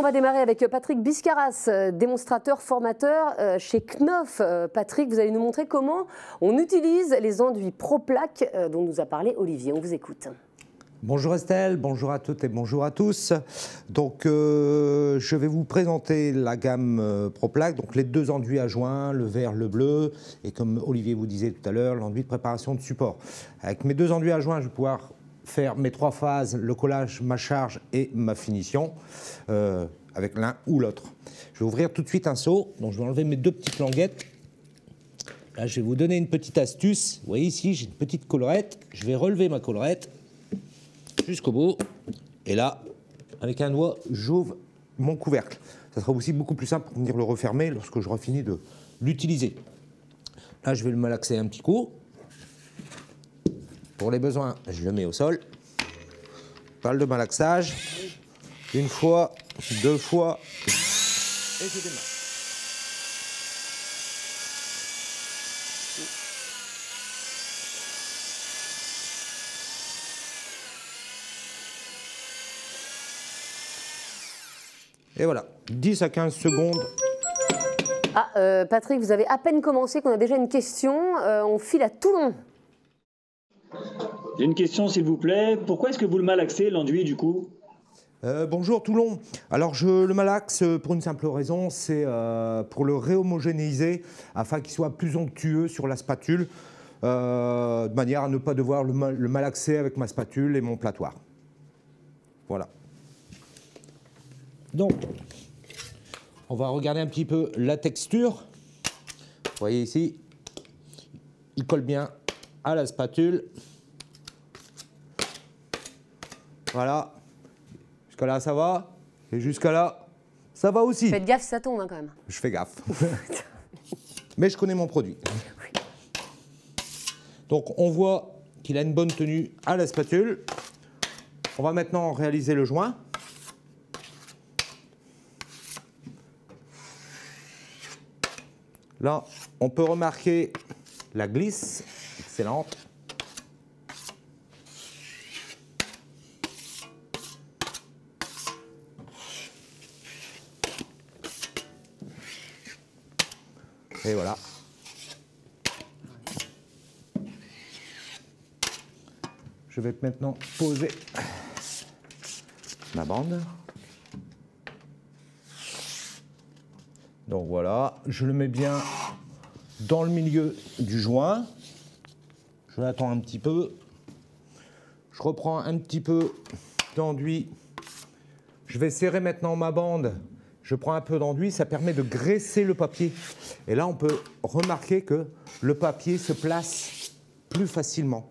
on va démarrer avec Patrick Biscaras, démonstrateur, formateur chez Knauf. Patrick, vous allez nous montrer comment on utilise les enduits ProPlaque dont nous a parlé Olivier. On vous écoute. Bonjour Estelle, bonjour à toutes et bonjour à tous. Donc je vais vous présenter la gamme ProPlaque, donc les deux enduits à joint, le vert, le bleu, et comme Olivier vous disait tout à l'heure, l'enduit de préparation de support. Avec mes deux enduits à joint, je vais pouvoir faire mes trois phases, le collage, ma charge et ma finition, avec l'un ou l'autre. Je vais ouvrir tout de suite un seau, donc je vais enlever mes deux petites languettes. Là, je vais vous donner une petite astuce. Vous voyez ici, j'ai une petite collerette. Je vais relever ma collerette jusqu'au bout. Et là, avec un doigt, j'ouvre mon couvercle. Ça sera aussi beaucoup plus simple pour venir le refermer lorsque j'aurai fini de l'utiliser. Là, je vais le malaxer un petit coup. Pour les besoins, je le mets au sol. Balle de malaxage. Une fois, deux fois. Et je démarre. Et voilà, 10 à 15 secondes. Ah, Patrick, vous avez à peine commencé, qu'on a déjà une question. On file à Toulon. J'ai une question, s'il vous plaît. Pourquoi est-ce que vous le malaxez, l'enduit, du coup ? Bonjour Toulon. Alors je le malaxe pour une simple raison, c'est pour le réhomogénéiser afin qu'il soit plus onctueux sur la spatule, de manière à ne pas devoir le malaxer avec ma spatule et mon platoir. Voilà. Donc, on va regarder un petit peu la texture. Vous voyez ici, il colle bien à la spatule. Voilà. Jusqu'à là, ça va. Et jusqu'à là, ça va aussi. Faites gaffe, ça tombe hein, quand même. Je fais gaffe. Mais je connais mon produit. Oui. Donc, on voit qu'il a une bonne tenue à la spatule. On va maintenant réaliser le joint. Là, on peut remarquer la glisse, excellente. Et voilà. Je vais maintenant poser ma bande. Donc voilà, je le mets bien dans le milieu du joint. Je l'attends un petit peu. Je reprends un petit peu d'enduit. Je vais serrer maintenant ma bande. Je prends un peu d'enduit, ça permet de graisser le papier. Et là, on peut remarquer que le papier se place plus facilement.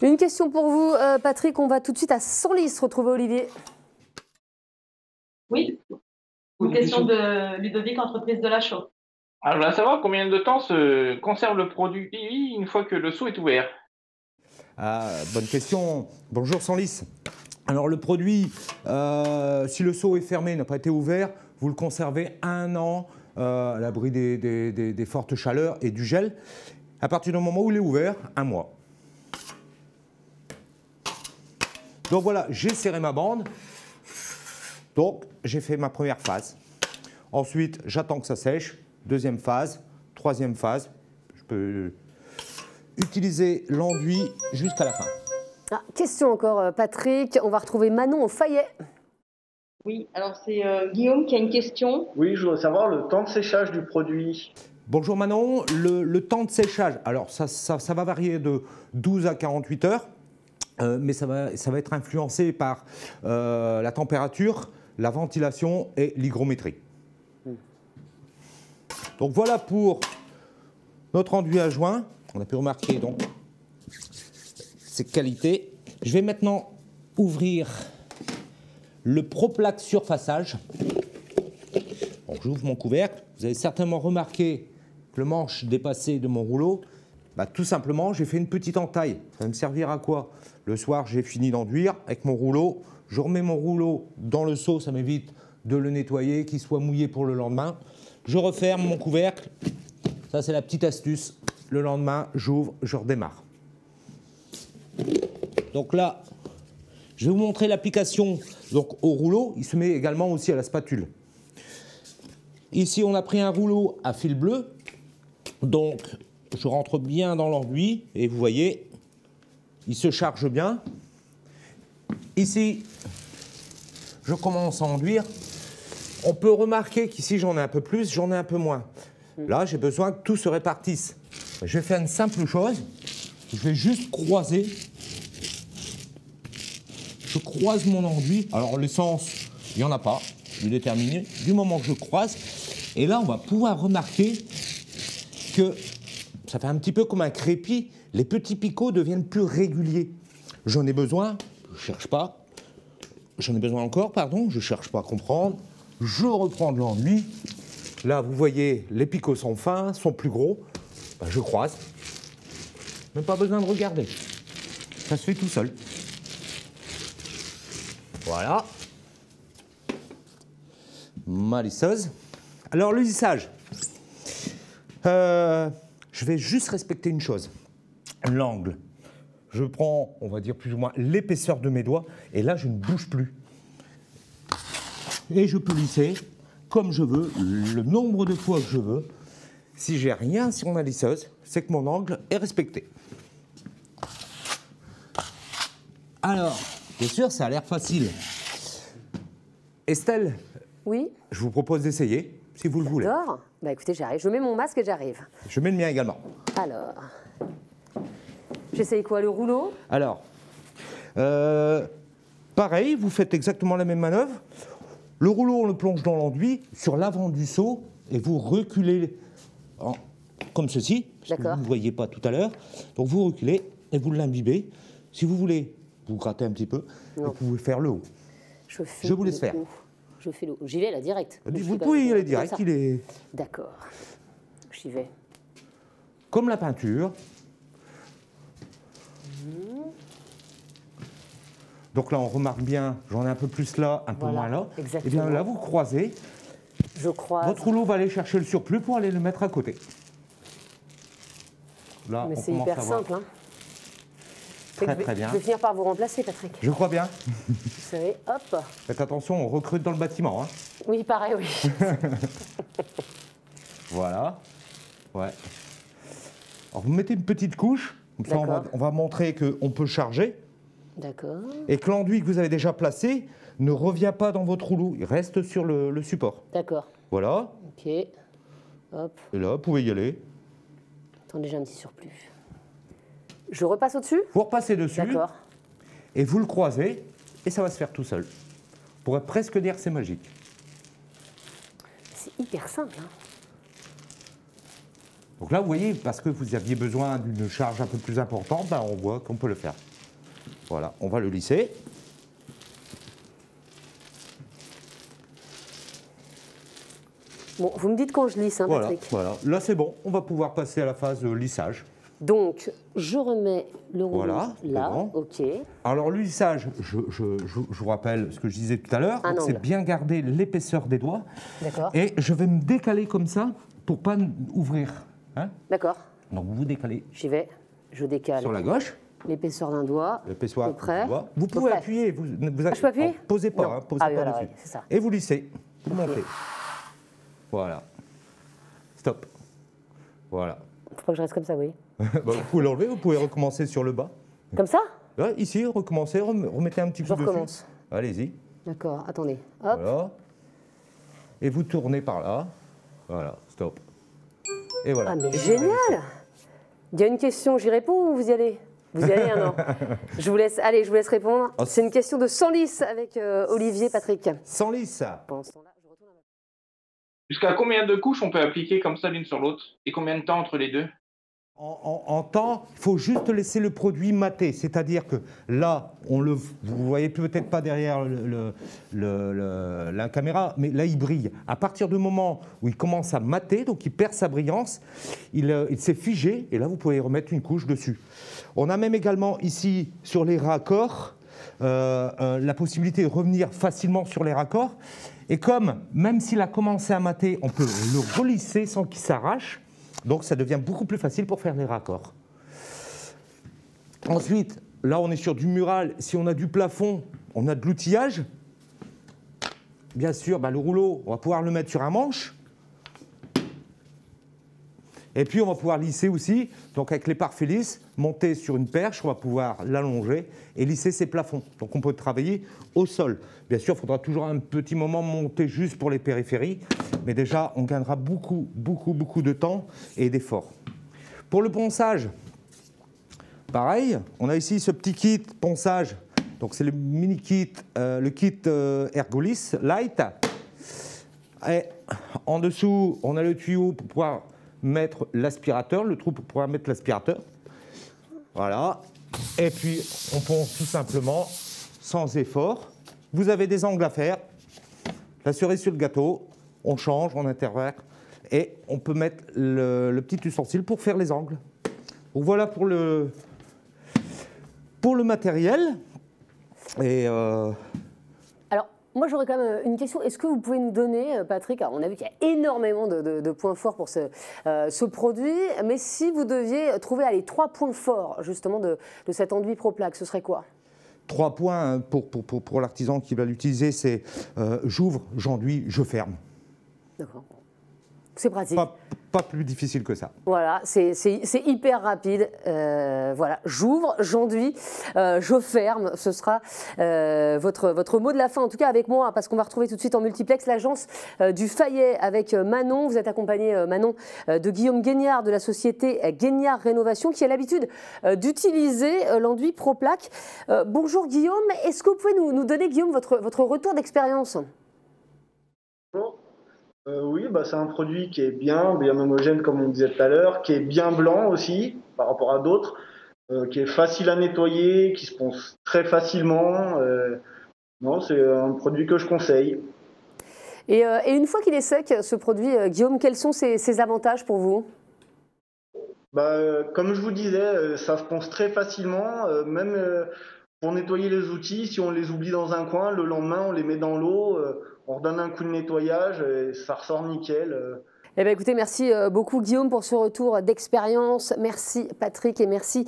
Une question pour vous, Patrick. On va tout de suite à Senlis retrouver Olivier. Oui, une question de Ludovic, entreprise de la Chaux. Alors, je voudrais savoir combien de temps se conserve le produit une fois que le seau est ouvert. Bonne question. Bonjour Senlis. Alors le produit, si le seau est fermé, n'a pas été ouvert, vous le conservez 1 an à l'abri des fortes chaleurs et du gel. À partir du moment où il est ouvert, 1 mois. Donc voilà, j'ai serré ma bande. Donc, j'ai fait ma première phase. Ensuite, j'attends que ça sèche. Deuxième phase, troisième phase. Je peux utiliser l'enduit jusqu'à la fin. Ah, question encore, Patrick. On va retrouver Manon au Fayet. Oui, alors c'est Guillaume qui a une question. Oui, je voudrais savoir le temps de séchage du produit. Bonjour Manon, le temps de séchage, alors ça va varier de 12 à 48 heures, mais ça va être influencé par la température, la ventilation et l'hygrométrie. Donc voilà pour notre enduit à joint. On a pu remarquer donc ses qualités. Je vais maintenant ouvrir le ProPlaque surfaçage. J'ouvre mon couvercle. Vous avez certainement remarqué que le manche dépassé de mon rouleau, tout simplement, j'ai fait une petite entaille. Ça va me servir à quoi? Le soir, j'ai fini d'enduire avec mon rouleau. Je remets mon rouleau dans le seau, ça m'évite de le nettoyer, qu'il soit mouillé pour le lendemain. Je referme mon couvercle. Ça, c'est la petite astuce. Le lendemain, j'ouvre, je redémarre. Donc là, Je vais vous montrer l'application donc au rouleau. Il se met également aussi à la spatule. Ici, on a pris un rouleau à fil bleu. Donc, je rentre bien dans l'enduit et vous voyez, il se charge bien. Ici, je commence à enduire. On peut remarquer qu'ici, j'en ai un peu plus, j'en ai un peu moins. Là, j'ai besoin que tout se répartisse. Je vais faire une simple chose. Je vais juste croiser. Je croise mon enduit. Alors, l'essence, il n'y en a pas. Je vais déterminer. Du moment que je croise. Et là, on va pouvoir remarquer que ça fait un petit peu comme un crépi. Les petits picots deviennent plus réguliers. J'en ai besoin. Je ne cherche pas. J'en ai besoin encore, pardon. Je ne cherche pas à comprendre. Je reprends de l'enduit. Là, vous voyez, les picots sont fins, sont plus gros. Ben, je croise. Même pas besoin de regarder. Ça se fait tout seul. Voilà. Ma lisseuse. Alors, le lissage. Je vais juste respecter une chose. L'angle. Je prends, on va dire plus ou moins, l'épaisseur de mes doigts. Et là, je ne bouge plus. Et je peux lisser comme je veux, le nombre de fois que je veux. Si j'ai rien sur ma lisseuse, c'est que mon angle est respecté. Alors, bien sûr, ça a l'air facile. Estelle, Oui. je vous propose d'essayer, si vous le voulez. D'accord. Bah écoutez, j'arrive. Je mets mon masque et j'arrive. Je mets le mien également. Alors, j'essaye quoi, le rouleau? Alors, pareil, vous faites exactement la même manœuvre. Le rouleau, on le plonge dans l'enduit, sur l'avant du seau, et vous reculez comme ceci, parce que vous ne voyez pas tout à l'heure. Donc vous reculez et vous l'imbibez. Si vous voulez, vous grattez un petit peu, et vous pouvez faire le haut. Je vous laisse faire. Je fais le haut. J'y vais là, direct. Vous pouvez y aller direct, il est... D'accord. J'y vais. Comme la peinture. Donc là, on remarque bien, j'en ai un peu plus là, un peu moins là. Exactement. Et bien là, vous croisez. Je croise. Votre rouleau va aller chercher le surplus pour aller le mettre à côté. Là, mais on c'est commence hyper à voir. simple. Hein. Très bien. Je vais finir par vous remplacer, Patrick. Je crois bien. Vous savez, hop. Faites attention, on recrute dans le bâtiment. Hein. Oui, pareil, oui. Voilà. Ouais. Alors, vous mettez une petite couche. Comme ça, on va montrer qu'on peut charger. D'accord. Et que l'enduit que vous avez déjà placé ne revient pas dans votre rouleau. Il reste sur le support. D'accord. Voilà. Ok. Hop. Et là, vous pouvez y aller. Attendez, j'ai un petit surplus. Je repasse au-dessus? Vous repassez dessus. D'accord. Et vous le croisez. Et ça va se faire tout seul. On pourrait presque dire que c'est magique. C'est hyper simple. Hein. Donc là, vous voyez, parce que vous aviez besoin d'une charge un peu plus importante, ben on voit qu'on peut le faire. Voilà, on va le lisser. Bon, vous me dites quand je lisse, hein, Voilà, Patrick. voilà. Là, c'est bon. On va pouvoir passer à la phase de lissage. Donc, je remets le rouleau Voilà, là. bon. Ok. Alors, le lissage, je vous rappelle ce que je disais tout à l'heure. C'est bien garder l'épaisseur des doigts. D'accord. Et je vais me décaler comme ça pour ne pas ouvrir. Hein. D'accord. Donc, vous vous décalez. J'y vais. Je décale. Sur la gauche. L'épaisseur d'un doigt. L'épaisseur d'un doigt. Vous pouvez appuyer. Vous je peux appuyer? Posez pas. Hein, posez pas voilà, dessus. ouais, c'est ça. Et vous lissez. Vous montez. Voilà. Stop. Voilà. Faut pas que je reste comme ça, oui. Vous pouvez l'enlever, vous pouvez recommencer sur le bas. Comme ça? Là, ici, recommencez, remettez un petit coup dessus. Je recommence. Allez-y. D'accord, attendez. Hop. Voilà. Et vous tournez par là. Voilà, stop. Et voilà. Ah, mais génial! Il y a une question, j'y réponds ou vous y allez? Vous y allez, hein, non? Je vous laisse, allez, je vous laisse répondre. Oh, c'est une question de senlis avec Olivier, Patrick. Senlis. Pendant ce temps-là, je retourne à ma... Jusqu'à combien de couches on peut appliquer comme ça l'une sur l'autre? Et combien de temps entre les deux? En temps, il faut juste laisser le produit mater. C'est-à-dire que là, vous ne voyez peut-être pas derrière la caméra, mais là, il brille. À partir du moment où il commence à mater, donc il perd sa brillance, il s'est figé, et là, vous pouvez remettre une couche dessus. On a même également ici, sur les raccords, la possibilité de revenir facilement sur les raccords. Et comme, même s'il a commencé à mater, on peut le relisser sans qu'il s'arrache. Donc ça devient beaucoup plus facile pour faire les raccords. Ensuite, là, on est sur du mural. Si on a du plafond, on a de l'outillage. Bien sûr, le rouleau, on va pouvoir le mettre sur un manche. Et puis, on va pouvoir lisser aussi. Donc, avec les parfaits lisses, monter sur une perche, on va pouvoir l'allonger et lisser ses plafonds. Donc, on peut travailler au sol. Bien sûr, il faudra toujours un petit moment monter juste pour les périphéries. Mais déjà, on gagnera beaucoup de temps et d'efforts. Pour le ponçage, pareil, on a ici ce petit kit ponçage. Donc, c'est le mini kit, le kit Ergolis Light. Et en dessous, on a le tuyau pour pouvoir mettre l'aspirateur, le trou pour pouvoir mettre l'aspirateur. Voilà. Et puis, on ponce tout simplement, sans effort. Vous avez des angles à faire. La cerise sur le gâteau, on change, on intervient. Et on peut mettre le petit ustensile pour faire les angles. Donc voilà pour le matériel. Et Alors, moi, j'aurais quand même une question. Est-ce que vous pouvez nous donner, Patrick, alors on a vu qu'il y a énormément de points forts pour ce produit, mais si vous deviez trouver les 3 points forts, justement, de cet enduit ProPlaque, ce serait quoi? 3 points pour l'artisan qui va l'utiliser, c'est j'ouvre, j'enduis, je ferme. D'accord. C'est pratique. Pas plus difficile que ça. Voilà, c'est hyper rapide. Voilà, j'ouvre, j'enduis, je ferme. Ce sera votre mot de la fin, en tout cas avec moi, parce qu'on va retrouver tout de suite en multiplex l'agence du Fayet avec Manon. Vous êtes accompagné, Manon, de Guillaume Guignard de la société Guignard Rénovation, qui a l'habitude d'utiliser l'enduit ProPlaque. Bonjour Guillaume, est-ce que vous pouvez nous donner, Guillaume, votre retour d'expérience? Oui, c'est un produit qui est bien homogène comme on disait tout à l'heure, qui est bien blanc aussi par rapport à d'autres, qui est facile à nettoyer, qui se ponce très facilement. Non, c'est un produit que je conseille. Et une fois qu'il est sec, ce produit, Guillaume, quels sont ses avantages pour vous? Comme je vous disais, ça se ponce très facilement, même pour nettoyer les outils, si on les oublie dans un coin, le lendemain on les met dans l'eau, on redonne un coup de nettoyage et ça ressort nickel. Eh bien, écoutez, merci beaucoup Guillaume pour ce retour d'expérience. Merci Patrick et merci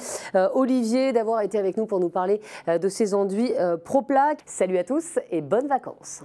Olivier d'avoir été avec nous pour nous parler de ces enduits ProPlaque. Salut à tous et bonnes vacances.